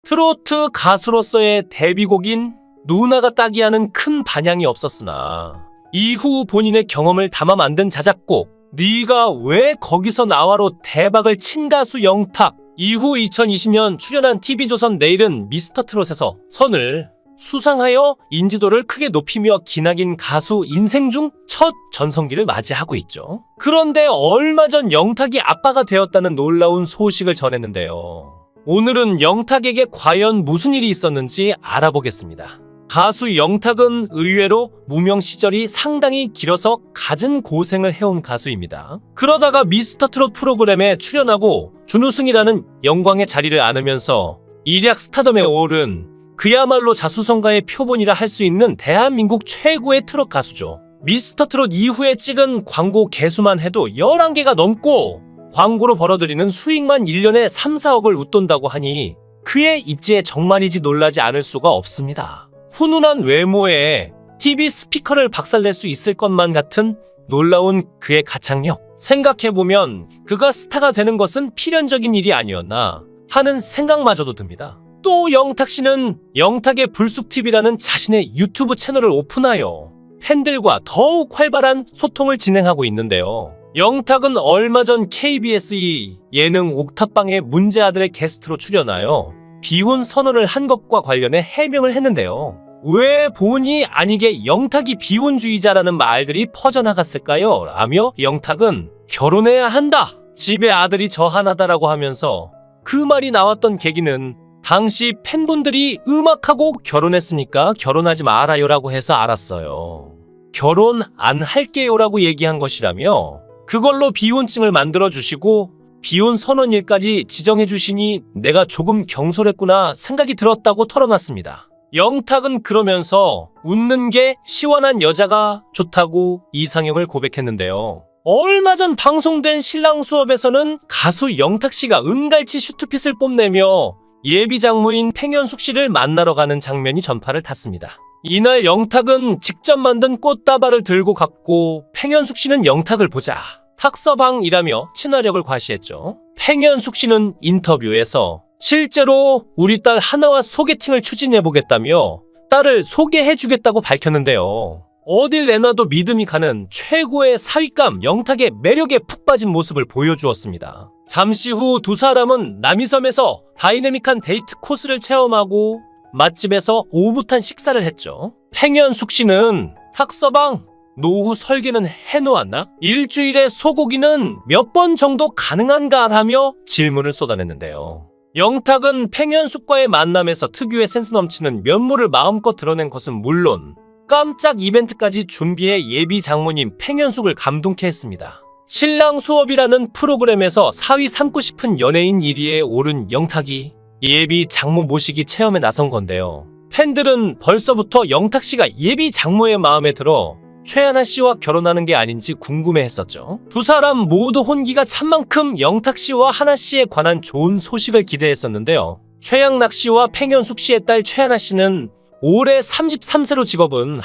트로트 가수로서의 데뷔곡인 누나가 따기야는 큰 반향이 없었으나 이후 본인의 경험을 담아 만든 자작곡 네가 왜 거기서 나와로 대박을 친 가수 영탁. 이후 2020년 출연한 TV조선 내일은 미스터트롯에서 선을 수상하여 인지도를 크게 높이며 기나긴 가수 인생 중 첫 전성기를 맞이하고 있죠. 그런데 얼마 전 영탁이 아빠가 되었다는 놀라운 소식을 전했는데요. 오늘은 영탁에게 과연 무슨 일이 있었는지 알아보겠습니다. 가수 영탁은 의외로 무명 시절이 상당히 길어서 갖은 고생을 해온 가수입니다. 그러다가 미스터트롯 프로그램에 출연하고 준우승이라는 영광의 자리를 안으면서 일약 스타덤에 오른 그야말로 자수성가의 표본이라 할 수 있는 대한민국 최고의 트롯 가수죠. 미스터트롯 이후에 찍은 광고 개수만 해도 11개가 넘고 광고로 벌어들이는 수익만 1년에 3, 4억을 웃돈다고 하니 그의 입지에 정말이지 놀라지 않을 수가 없습니다. 훈훈한 외모에 TV 스피커를 박살낼 수 있을 것만 같은 놀라운 그의 가창력. 생각해보면 그가 스타가 되는 것은 필연적인 일이 아니었나 하는 생각마저도 듭니다. 또 영탁 씨는 영탁의 불쑥TV라는 자신의 유튜브 채널을 오픈하여 팬들과 더욱 활발한 소통을 진행하고 있는데요. 영탁은 얼마 전 KBS 예능 옥탑방의 문제아들의 게스트로 출연하여 비혼 선언을 한 것과 관련해 해명을 했는데요. 왜 본의 아니게 영탁이 비혼주의자라는 말들이 퍼져나갔을까요? 라며 영탁은 결혼해야 한다. 집에 아들이 저 하나다라고 하면서 그 말이 나왔던 계기는 당시 팬분들이 음악하고 결혼했으니까 결혼하지 말아요라고 해서 알았어요. 결혼 안 할게요라고 얘기한 것이라며 그걸로 비혼증을 만들어주시고 비혼 선언일까지 지정해주시니 내가 조금 경솔했구나 생각이 들었다고 털어놨습니다. 영탁은 그러면서 웃는 게 시원한 여자가 좋다고 이상형을 고백했는데요. 얼마 전 방송된 신랑 수업에서는 가수 영탁 씨가 은갈치 슈트핏을 뽐내며 예비 장모인 팽현숙 씨를 만나러 가는 장면이 전파를 탔습니다. 이날 영탁은 직접 만든 꽃다발을 들고 갔고 팽현숙 씨는 영탁을 보자 탁서방이라며 친화력을 과시했죠. 팽현숙 씨는 인터뷰에서 실제로 우리 딸 하나와 소개팅을 추진해보겠다며 딸을 소개해주겠다고 밝혔는데요. 어딜 내놔도 믿음이 가는 최고의 사윗감 영탁의 매력에 푹 빠진 모습을 보여주었습니다. 잠시 후 두 사람은 남이섬에서 다이내믹한 데이트 코스를 체험하고 맛집에서 오붓한 식사를 했죠. 팽현숙 씨는 탁서방 노후 설계는 해놓았나? 일주일에 소고기는 몇 번 정도 가능한가? 하며 질문을 쏟아냈는데요. 영탁은 팽현숙과의 만남에서 특유의 센스 넘치는 면모를 마음껏 드러낸 것은 물론 깜짝 이벤트까지 준비해 예비 장모님 팽현숙을 감동케 했습니다. 신랑 수업이라는 프로그램에서 4위 삼고 싶은 연예인 1위에 오른 영탁이 예비 장모 모시기 체험에 나선 건데요. 팬들은 벌써부터 영탁 씨가 예비 장모의 마음에 들어 최하나 씨와 결혼하는 게 아닌지 궁금해했었죠. 두 사람 모두 혼기가 찬 만큼 영탁 씨와 하나 씨에 관한 좋은 소식을 기대했었는데요. 최양락 씨와 팽현숙 씨의 딸 최하나 씨는 올해 33세로 직업은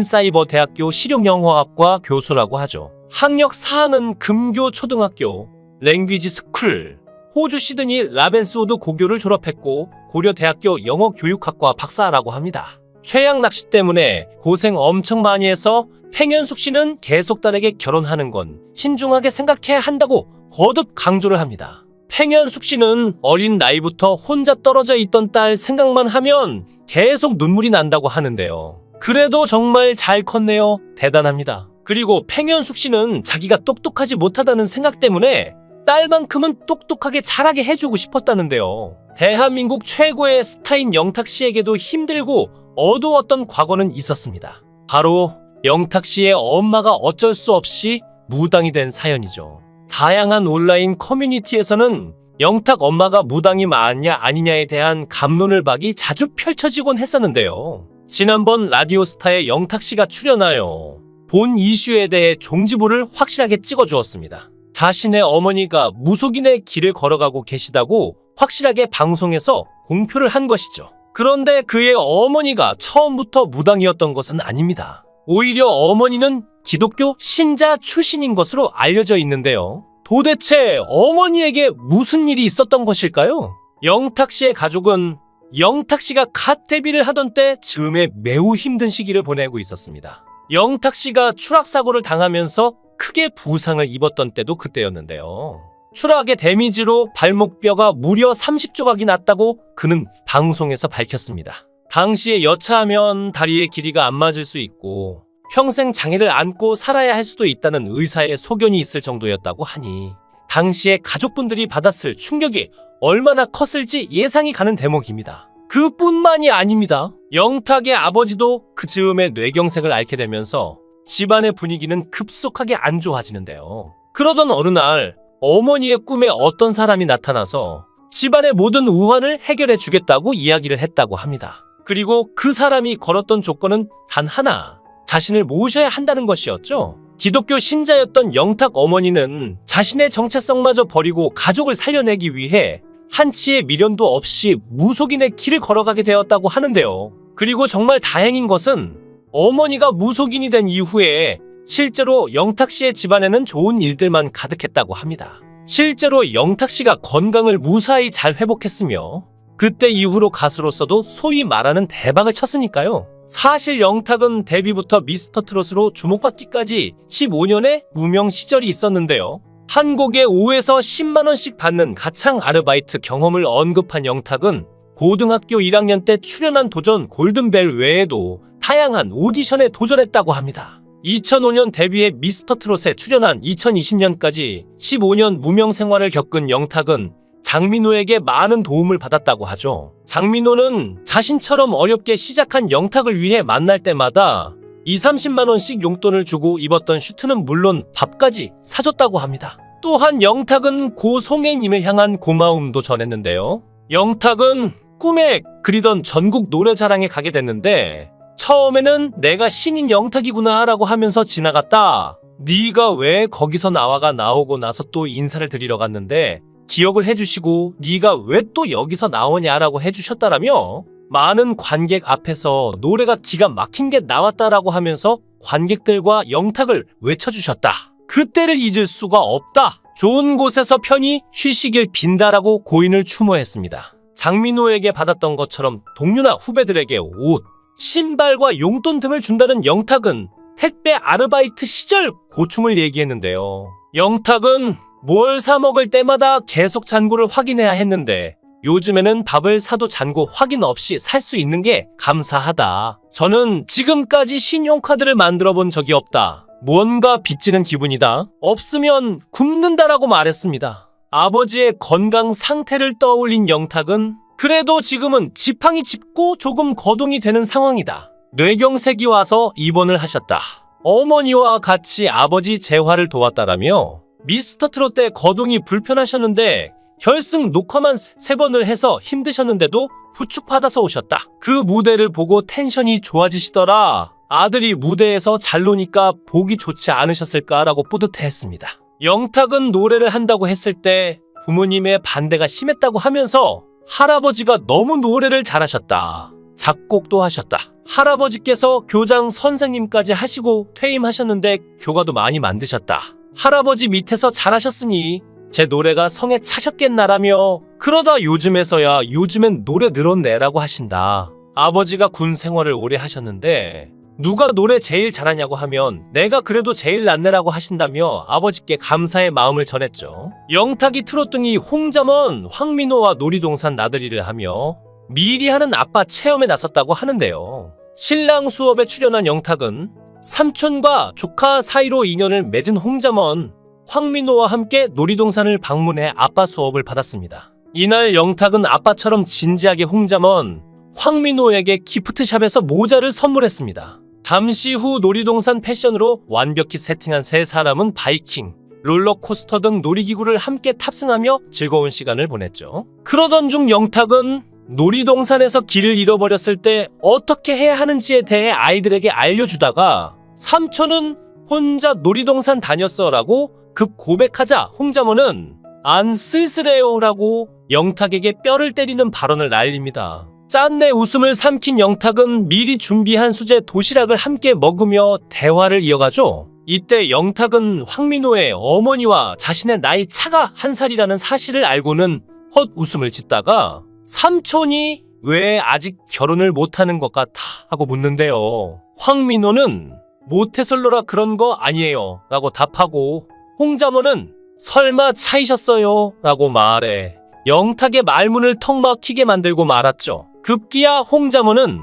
한국열린사이버대학교 실용영어학과 교수라고 하죠. 학력 4학은 금교초등학교, 랭귀지 스쿨, 호주 시드니 라벤스우드 고교를 졸업했고 고려대학교 영어교육학과 박사라고 합니다. 최양락 씨 때문에 고생 엄청 많이 해서 팽현숙 씨는 계속 딸에게 결혼하는 건 신중하게 생각해야 한다고 거듭 강조를 합니다. 팽현숙 씨는 어린 나이부터 혼자 떨어져 있던 딸 생각만 하면 계속 눈물이 난다고 하는데요. 그래도 정말 잘 컸네요. 대단합니다. 그리고 팽현숙 씨는 자기가 똑똑하지 못하다는 생각 때문에 딸만큼은 똑똑하게 자라게 해주고 싶었다는데요. 대한민국 최고의 스타인 영탁 씨에게도 힘들고 어두웠던 과거는 있었습니다. 바로 영탁 씨의 엄마가 어쩔 수 없이 무당이 된 사연이죠. 다양한 온라인 커뮤니티에서는 영탁 엄마가 무당이 맞냐 아니냐에 대한 갑론을박이 자주 펼쳐지곤 했었는데요. 지난번 라디오스타에 영탁 씨가 출연하여 본 이슈에 대해 종지부를 확실하게 찍어주었습니다. 자신의 어머니가 무속인의 길을 걸어가고 계시다고 확실하게 방송에서 공표를 한 것이죠. 그런데 그의 어머니가 처음부터 무당이었던 것은 아닙니다. 오히려 어머니는 기독교 신자 출신인 것으로 알려져 있는데요. 도대체 어머니에게 무슨 일이 있었던 것일까요? 영탁 씨의 가족은 영탁 씨가 갓 데뷔를 하던 때 즈음에 매우 힘든 시기를 보내고 있었습니다. 영탁 씨가 추락사고를 당하면서 크게 부상을 입었던 때도 그때였는데요. 추락의 데미지로 발목뼈가 무려 30조각이 났다고 그는 방송에서 밝혔습니다. 당시에 여차하면 다리의 길이가 안 맞을 수 있고 평생 장애를 안고 살아야 할 수도 있다는 의사의 소견이 있을 정도였다고 하니 당시에 가족분들이 받았을 충격이 얼마나 컸을지 예상이 가는 대목입니다. 그뿐만이 아닙니다. 영탁의 아버지도 그 즈음에 뇌경색을 앓게 되면서 집안의 분위기는 급속하게 안 좋아지는데요. 그러던 어느 날 어머니의 꿈에 어떤 사람이 나타나서 집안의 모든 우환을 해결해 주겠다고 이야기를 했다고 합니다. 그리고 그 사람이 걸었던 조건은 단 하나, 자신을 모셔야 한다는 것이었죠. 기독교 신자였던 영탁 어머니는 자신의 정체성마저 버리고 가족을 살려내기 위해 한치의 미련도 없이 무속인의 길을 걸어가게 되었다고 하는데요. 그리고 정말 다행인 것은 어머니가 무속인이 된 이후에 실제로 영탁 씨의 집안에는 좋은 일들만 가득했다고 합니다. 실제로 영탁 씨가 건강을 무사히 잘 회복했으며 그때 이후로 가수로서도 소위 말하는 대박을 쳤으니까요. 사실 영탁은 데뷔부터 미스터 트롯으로 주목받기까지 15년의 무명 시절이 있었는데요. 한 곡에 5에서 10만 원씩 받는 가창 아르바이트 경험을 언급한 영탁은 고등학교 1학년 때 출연한 도전 골든벨 외에도 다양한 오디션에 도전했다고 합니다. 2005년 데뷔해 미스터 트롯에 출연한 2020년까지 15년 무명 생활을 겪은 영탁은 장민호에게 많은 도움을 받았다고 하죠. 장민호는 자신처럼 어렵게 시작한 영탁을 위해 만날 때마다 20-30만 원씩 용돈을 주고 입었던 슈트는 물론 밥까지 사줬다고 합니다. 또한 영탁은 고 송혜님을 향한 고마움도 전했는데요. 영탁은 꿈에 그리던 전국 노래자랑에 가게 됐는데 처음에는 내가 신인 영탁이구나 라고 하면서 지나갔다. 네가 왜 거기서 나와가 나오고 나서 또 인사를 드리러 갔는데 기억을 해주시고 네가 왜 또 여기서 나오냐라고 해주셨다라며 많은 관객 앞에서 노래가 기가 막힌 게 나왔다라고 하면서 관객들과 영탁을 외쳐주셨다. 그때를 잊을 수가 없다. 좋은 곳에서 편히 쉬시길 빈다라고 고인을 추모했습니다. 장민호에게 받았던 것처럼 동료나 후배들에게 옷, 신발과 용돈 등을 준다는 영탁은 택배 아르바이트 시절 고충을 얘기했는데요. 영탁은 뭘 사 먹을 때마다 계속 잔고를 확인해야 했는데 요즘에는 밥을 사도 잔고 확인 없이 살 수 있는 게 감사하다. 저는 지금까지 신용카드를 만들어 본 적이 없다. 뭔가 빚지는 기분이다. 없으면 굶는다라고 말했습니다. 아버지의 건강 상태를 떠올린 영탁은 그래도 지금은 지팡이 짚고 조금 거동이 되는 상황이다. 뇌경색이 와서 입원을 하셨다. 어머니와 같이 아버지 재활을 도왔다라며 미스터 트롯 때 거동이 불편하셨는데 결승 녹화만 3번을 해서 힘드셨는데도 부축받아서 오셨다. 그 무대를 보고 텐션이 좋아지시더라. 아들이 무대에서 잘 노니까 보기 좋지 않으셨을까라고 뿌듯해했습니다. 영탁은 노래를 한다고 했을 때 부모님의 반대가 심했다고 하면서 할아버지가 너무 노래를 잘하셨다. 작곡도 하셨다. 할아버지께서 교장 선생님까지 하시고 퇴임하셨는데 교가도 많이 만드셨다. 할아버지 밑에서 잘하셨으니 제 노래가 성에 차셨겠나라며 그러다 요즘엔 노래 늘었네라고 하신다. 아버지가 군 생활을 오래 하셨는데 누가 노래 제일 잘하냐고 하면 내가 그래도 제일 낫네라고 하신다며 아버지께 감사의 마음을 전했죠. 영탁이 트롯 등이 홍자먼, 황민호와 놀이동산 나들이를 하며 미리 하는 아빠 체험에 나섰다고 하는데요. 신랑 수업에 출연한 영탁은 삼촌과 조카 사이로 인연을 맺은 홍자먼, 황민호와 함께 놀이동산을 방문해 아빠 수업을 받았습니다. 이날 영탁은 아빠처럼 진지하게 홍자먼, 황민호에게 기프트샵에서 모자를 선물했습니다. 잠시 후 놀이동산 패션으로 완벽히 세팅한 세 사람은 바이킹, 롤러코스터 등 놀이기구를 함께 탑승하며 즐거운 시간을 보냈죠. 그러던 중 영탁은 놀이동산에서 길을 잃어버렸을 때 어떻게 해야 하는지에 대해 아이들에게 알려주다가 삼촌은 혼자 놀이동산 다녔어 라고 급 고백하자 홍자모는 안 쓸쓸해요 라고 영탁에게 뼈를 때리는 발언을 날립니다. 짠내 웃음을 삼킨 영탁은 미리 준비한 수제 도시락을 함께 먹으며 대화를 이어가죠. 이때 영탁은 황민호의 어머니와 자신의 나이 차가 1살이라는 사실을 알고는 헛웃음을 짓다가 삼촌이 왜 아직 결혼을 못하는 것 같아? 하고 묻는데요. 황민호는 모태솔로라 그런 거 아니에요 라고 답하고 홍자모는 설마 차이셨어요? 라고 말해 영탁의 말문을 턱 막히게 만들고 말았죠. 급기야 홍자모는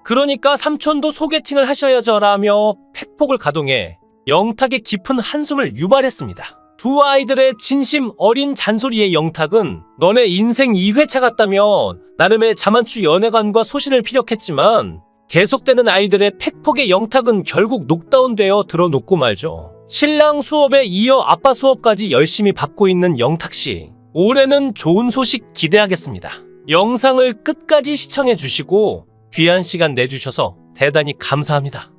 그러니까 삼촌도 소개팅을 하셔야죠 라며 팩폭을 가동해 영탁의 깊은 한숨을 유발했습니다. 두 아이들의 진심 어린 잔소리에 영탁은 너네 인생 2회차 같다며 나름의 자만추 연애관과 소신을 피력했지만 계속되는 아이들의 팩폭에 영탁은 결국 녹다운되어 들어놓고 말죠. 신랑 수업에 이어 아빠 수업까지 열심히 받고 있는 영탁씨. 올해는 좋은 소식 기대하겠습니다. 영상을 끝까지 시청해주시고 귀한 시간 내주셔서 대단히 감사합니다.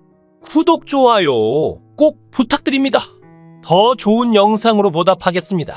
구독, 좋아요 꼭 부탁드립니다. 더 좋은 영상으로 보답하겠습니다.